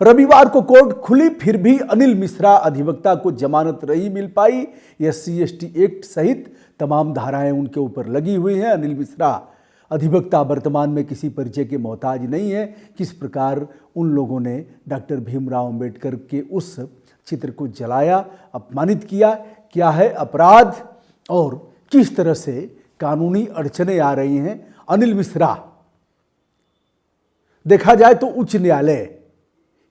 रविवार को कोर्ट खुली, फिर भी अनिल मिश्रा अधिवक्ता को जमानत नहीं मिल पाई। SC/ST एक्ट सहित तमाम धाराएं उनके ऊपर लगी हुई हैं। अनिल मिश्रा अधिवक्ता वर्तमान में किसी परिचय के मोहताज नहीं है। किस प्रकार उन लोगों ने डॉक्टर भीमराव अंबेडकर के उस चित्र को जलाया, अपमानित किया, क्या है अपराध और किस तरह से कानूनी अड़चने आ रही हैं। अनिल मिश्रा देखा जाए तो उच्च न्यायालय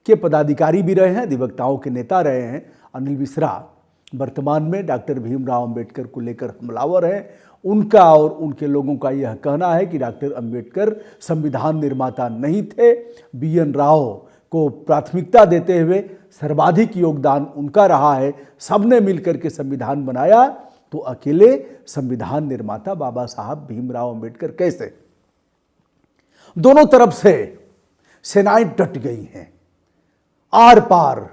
के पदाधिकारी भी रहे हैं, अधिवक्ताओं के नेता रहे हैं। अनिल मिश्रा वर्तमान में डॉक्टर भीमराव अंबेडकर को लेकर हमलावर हैं। उनका और उनके लोगों का यह कहना है कि डॉक्टर अंबेडकर संविधान निर्माता नहीं थे। BN राव को प्राथमिकता देते हुए सर्वाधिक योगदान उनका रहा है। सबने मिलकर के संविधान बनाया, तो अकेले संविधान निर्माता बाबा साहब भीमराव अंबेडकर कैसे? दोनों तरफ से सेनाएं डट गई हैं, आर पार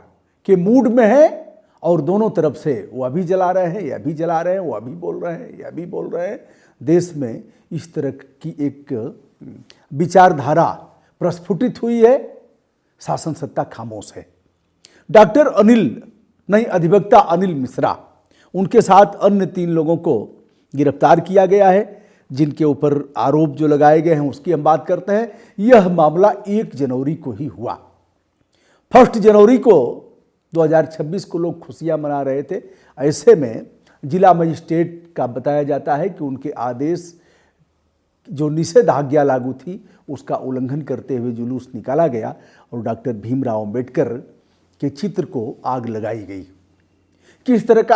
के मूड में है, और दोनों तरफ से वो अभी जला रहे हैं, यह भी जला रहे हैं, वो अभी बोल रहे हैं, यह भी बोल रहे हैं। देश में इस तरह की एक विचारधारा प्रस्फुटित हुई है, शासन सत्ता खामोश है। डॉक्टर अनिल नहीं, अधिवक्ता अनिल मिश्रा, उनके साथ अन्य 3 लोगों को गिरफ्तार किया गया है, जिनके ऊपर आरोप जो लगाए गए हैं उसकी हम बात करते हैं। यह मामला 1 जनवरी को ही हुआ। 1 जनवरी को 2026 को लोग खुशियां मना रहे थे। ऐसे में जिला मजिस्ट्रेट का बताया जाता है कि उनके आदेश जो निषेधाज्ञा लागू थी उसका उल्लंघन करते हुए जुलूस निकाला गया और डॉक्टर भीमराव अंबेडकर के चित्र को आग लगाई गई। किस तरह का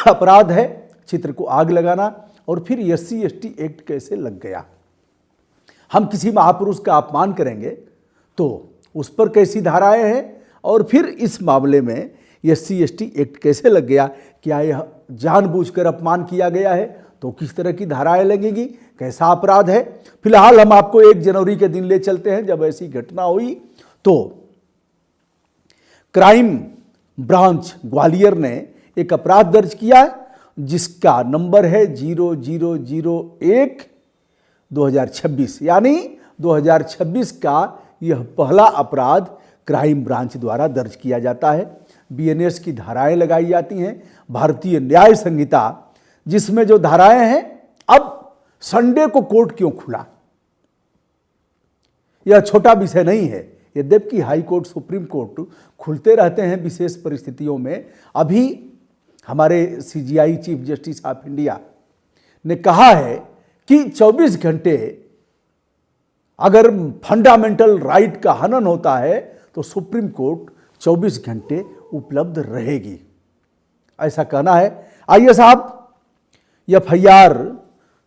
अपराध है चित्र को आग लगाना, और फिर SC/ST एक्ट कैसे लग गया? हम किसी महापुरुष का अपमान करेंगे तो उस पर कैसी धाराएं हैं, और फिर इस मामले में SC/ST एक्ट कैसे लग गया? क्या यह जानबूझकर अपमान किया गया है तो किस तरह की धाराएं लगेंगी, कैसा अपराध है? फिलहाल हम आपको 1 जनवरी के दिन ले चलते हैं, जब ऐसी घटना हुई तो क्राइम ब्रांच ग्वालियर ने एक अपराध दर्ज किया, जिसका नंबर है 0001/2026, यानी 2026 का यह पहला अपराध क्राइम ब्रांच द्वारा दर्ज किया जाता है। BNS की धाराएं लगाई जाती हैं, भारतीय न्याय संहिता, जिसमें जो धाराएं हैं। अब संडे को कोर्ट क्यों खुला? यह छोटा विषय नहीं है। यद्यपि हाई कोर्ट, सुप्रीम कोर्ट खुलते रहते हैं विशेष परिस्थितियों में। अभी हमारे CGI chief justice of India ने कहा है कि 24 घंटे अगर फंडामेंटल राइट का हनन होता है तो सुप्रीम कोर्ट 24 घंटे उपलब्ध रहेगी, ऐसा कहना है। आइए साहब, FIR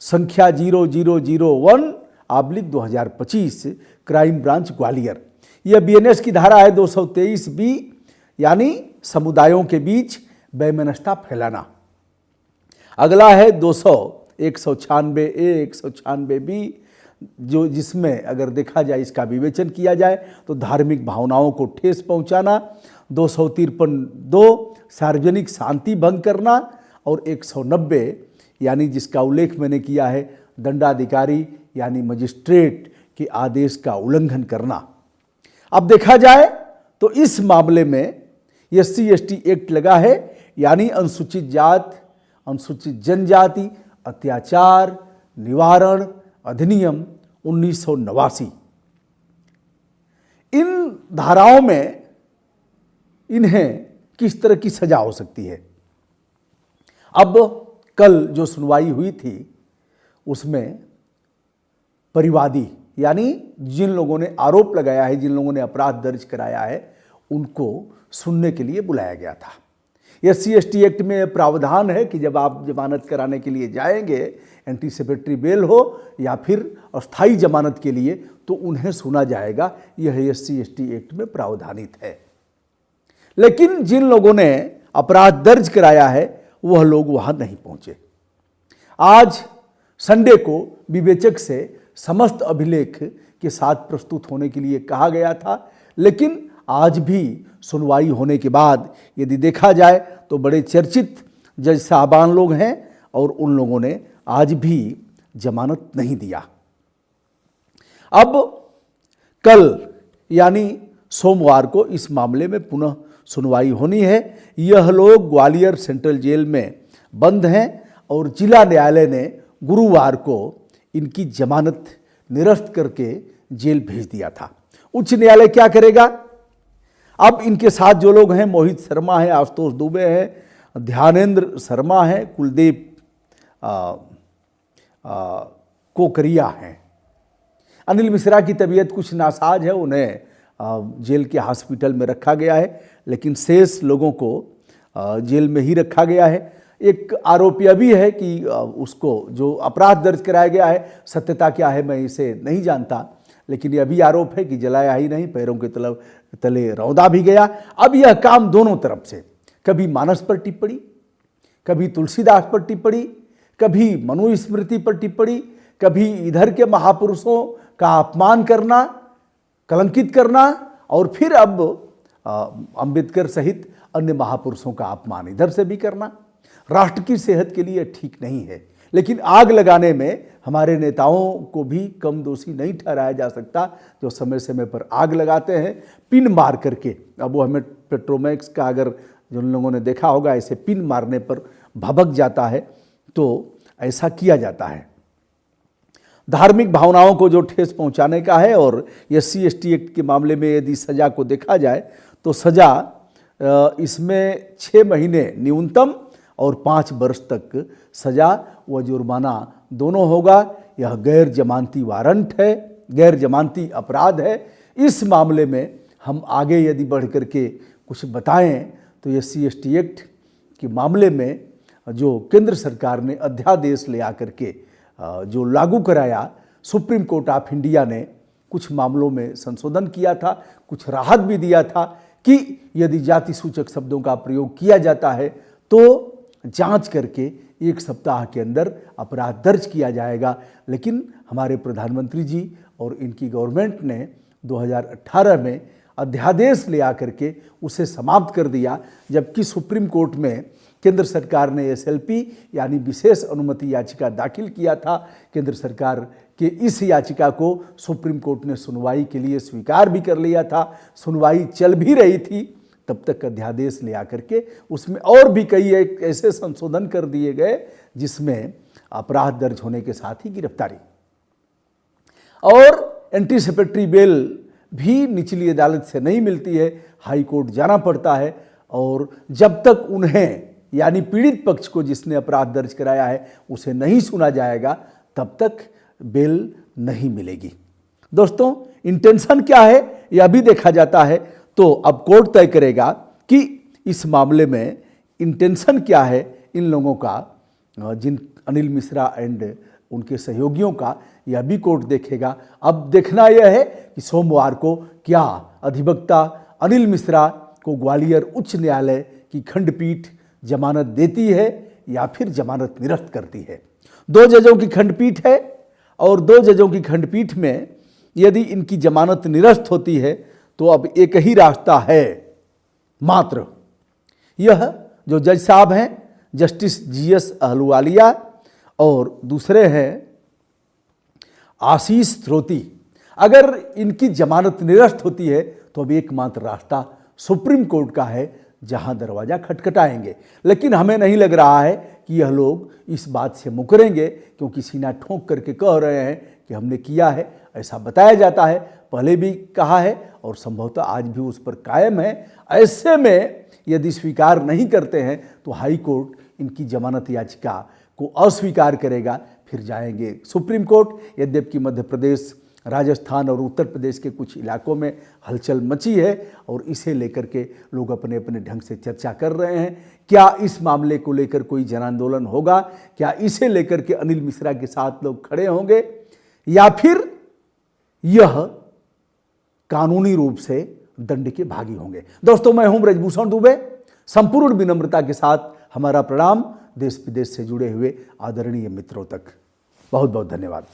संख्या 0001/2025 क्राइम ब्रांच ग्वालियर, यह BNS की धारा है 223B, यानी समुदायों के बीच वैमनस्यता फैलाना। अगला है 196A, 196B, जो जिसमें अगर देखा जाए, इसका विवेचन किया जाए तो धार्मिक भावनाओं को ठेस पहुंचाना। 253(2) सार्वजनिक शांति भंग करना, और 190 यानी जिसका उल्लेख मैंने किया है, दंडाधिकारी यानी मजिस्ट्रेट के आदेश का उल्लंघन करना। अब देखा जाए तो इस मामले में SC/ST एक्ट लगा है, यानी अनुसूचित जात, अनुसूचित जनजाति अत्याचार निवारण अधिनियम 1989। इन धाराओं में इन्हें किस तरह की सजा हो सकती है? अब कल जो सुनवाई हुई थी उसमें परिवादी, यानी जिन लोगों ने आरोप लगाया है, जिन लोगों ने अपराध दर्ज कराया है, उनको सुनने के लिए बुलाया गया था। SC/ST एक्ट में प्रावधान है कि जब आप जमानत कराने के लिए जाएंगे, एंटीसिपेटरी बेल हो या फिर अस्थायी जमानत के लिए, तो उन्हें सुना जाएगा। यह SC/ST एक्ट में प्रावधानित है। लेकिन जिन लोगों ने अपराध दर्ज कराया है वह लोग वहां नहीं पहुंचे। आज संडे को विवेचक से समस्त अभिलेख के साथ प्रस्तुत होने के लिए कहा गया था, लेकिन आज भी सुनवाई होने के बाद यदि देखा जाए तो बड़े चर्चित जज साहबान लोग हैं, और उन लोगों ने आज भी जमानत नहीं दिया। अब कल यानी सोमवार को इस मामले में पुनः सुनवाई होनी है। यह लोग ग्वालियर सेंट्रल जेल में बंद हैं और जिला न्यायालय ने गुरुवार को इनकी जमानत निरस्त करके जेल भेज दिया था। उच्च न्यायालय क्या करेगा? अब इनके साथ जो लोग हैं, मोहित शर्मा है, आशुतोष दुबे है, ध्यानेंद्र शर्मा है, कुलदीप कोकरिया हैं। अनिल मिश्रा की तबीयत कुछ नासाज है, उन्हें जेल के हॉस्पिटल में रखा गया है, लेकिन शेष लोगों को जेल में ही रखा गया है। एक आरोप यह भी है कि उसको जो अपराध दर्ज कराया गया है, सत्यता क्या है मैं इसे नहीं जानता, लेकिन यह भी आरोप है कि जलाया ही नहीं, पैरों के तले रौंदा भी गया। अब यह काम दोनों तरफ से, कभी मानस पर टिप्पणी, कभी तुलसीदास पर टिप्पणी, कभी मनुस्मृति पर टिप्पणी, कभी इधर के महापुरुषों का अपमान करना, कलंकित करना, और फिर अब अंबेडकर सहित अन्य महापुरुषों का अपमान इधर से भी करना। राष्ट्र की सेहत के लिए ठीक नहीं है, लेकिन आग लगाने में हमारे नेताओं को भी कम दोषी नहीं ठहराया जा सकता, जो समय समय पर आग लगाते हैं पिन मार करके। अब वो हमें पेट्रोमैक्स का अगर जिन लोगों ने देखा होगा, ऐसे पिन मारने पर भभक जाता है, तो ऐसा किया जाता है। धार्मिक भावनाओं को जो ठेस पहुंचाने का है, और SC/ST एक्ट के मामले में यदि सज़ा को देखा जाए तो सज़ा इसमें 6 महीने न्यूनतम और 5 वर्ष तक सज़ा व जुर्माना दोनों होगा। यह गैर जमानती वारंट है, गैर जमानती अपराध है। इस मामले में हम आगे यदि बढ़ करके कुछ बताएं तो SC/ST एक्ट के मामले में जो केंद्र सरकार ने अध्यादेश ले आकर के जो लागू कराया, सुप्रीम कोर्ट ऑफ इंडिया ने कुछ मामलों में संशोधन किया था, कुछ राहत भी दिया था कि यदि जाति सूचक शब्दों का प्रयोग किया जाता है तो जांच करके 1 सप्ताह के अंदर अपराध दर्ज किया जाएगा। लेकिन हमारे प्रधानमंत्री जी और इनकी गवर्नमेंट ने 2018 में अध्यादेश ले आकर के उसे समाप्त कर दिया, जबकि सुप्रीम कोर्ट में केंद्र सरकार ने SLP यानी विशेष अनुमति याचिका दाखिल किया था। केंद्र सरकार के इस याचिका को सुप्रीम कोर्ट ने सुनवाई के लिए स्वीकार भी कर लिया था। सुनवाई चल भी रही थी, तब तक अध्यादेश ले आकर के उसमें और भी कई ऐसे संशोधन कर दिए गए जिसमें अपराध दर्ज होने के साथ ही गिरफ्तारी और एंटीसिपेटरी बेल भी निचली अदालत से नहीं मिलती है, हाई कोर्ट जाना पड़ता है। और जब तक उन्हें यानी पीड़ित पक्ष को जिसने अपराध दर्ज कराया है उसे नहीं सुना जाएगा, तब तक बेल नहीं मिलेगी। दोस्तों, इंटेंशन क्या है यह भी देखा जाता है, तो अब कोर्ट तय करेगा कि इस मामले में इंटेंशन क्या है इन लोगों का, जिन अनिल मिश्रा एंड उनके सहयोगियों का, यह भी कोर्ट देखेगा। अब देखना यह है कि सोमवार को क्या अधिवक्ता अनिल मिश्रा को ग्वालियर उच्च न्यायालय की खंडपीठ जमानत देती है या फिर जमानत निरस्त करती है। 2 जजों की खंडपीठ है और 2 जजों की खंडपीठ में यदि इनकी जमानत निरस्त होती है तो अब एक ही रास्ता है मात्र। यह जो जज साहब हैं जस्टिस GS अहलुवालिया और दूसरे हैं आशीष श्रोती, अगर इनकी जमानत निरस्त होती है तो अब एकमात्र रास्ता सुप्रीम कोर्ट का है, जहां दरवाजा खटखटाएंगे। लेकिन हमें नहीं लग रहा है कि यह लोग इस बात से मुकरेंगे, क्योंकि सीना ठोंक करके कह रहे हैं कि हमने किया है, ऐसा बताया जाता है, पहले भी कहा है और संभवतः आज भी उस पर कायम है। ऐसे में यदि स्वीकार नहीं करते हैं तो हाई कोर्ट इनकी जमानत याचिका को अस्वीकार करेगा, फिर जाएंगे सुप्रीम कोर्ट। यद्यपि मध्य प्रदेश, राजस्थान और उत्तर प्रदेश के कुछ इलाकों में हलचल मची है और इसे लेकर के लोग अपने अपने ढंग से चर्चा कर रहे हैं। क्या इस मामले को लेकर कोई जन आंदोलन होगा? क्या इसे लेकर के अनिल मिश्रा के साथ लोग खड़े होंगे या फिर यह कानूनी रूप से दंड के भागी होंगे? दोस्तों, मैं हूं ब्रजभूषण दुबे। संपूर्ण विनम्रता के साथ हमारा प्रणाम देश विदेश से जुड़े हुए आदरणीय मित्रों तक। बहुत बहुत धन्यवाद।